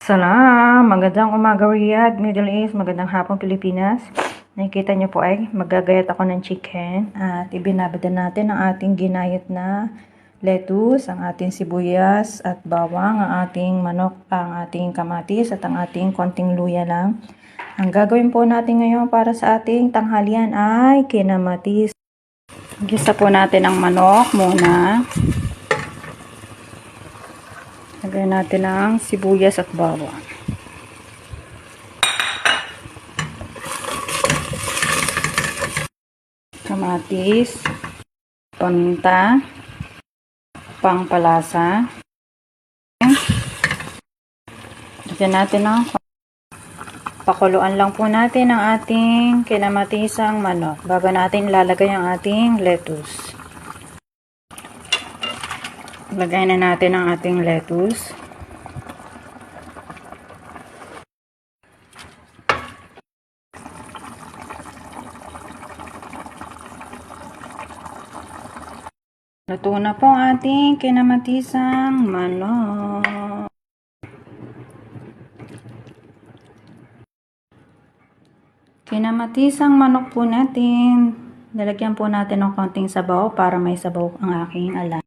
Magandang umaga Riyadh, Middle East, magandang hapon Pilipinas. Nakikita niyo po ay magagayat ako ng chicken at ibinabada natin ang ating ginayat na lettuce, ang ating sibuyas at bawang, ang ating manok, ang ating kamatis at ang ating konting luya lang. Ang gagawin po natin ngayon para sa ating tanghalian ay kinamatis. Gisa po natin ang manok muna. Lagyan natin ang sibuyas at bawang. Kamatis, paminta, pangpalasa. Lagyan natin ang pakuluan lang po natin ang ating kinamatisang manok bago natin ilalagay ang ating lettuce. Lagay na natin ang ating lettuce. Luto na po ang ating kinamatisang manok. Kinamatisang manok po natin. Lalagyan po natin ng konting sabaw para may sabaw ang aking alam.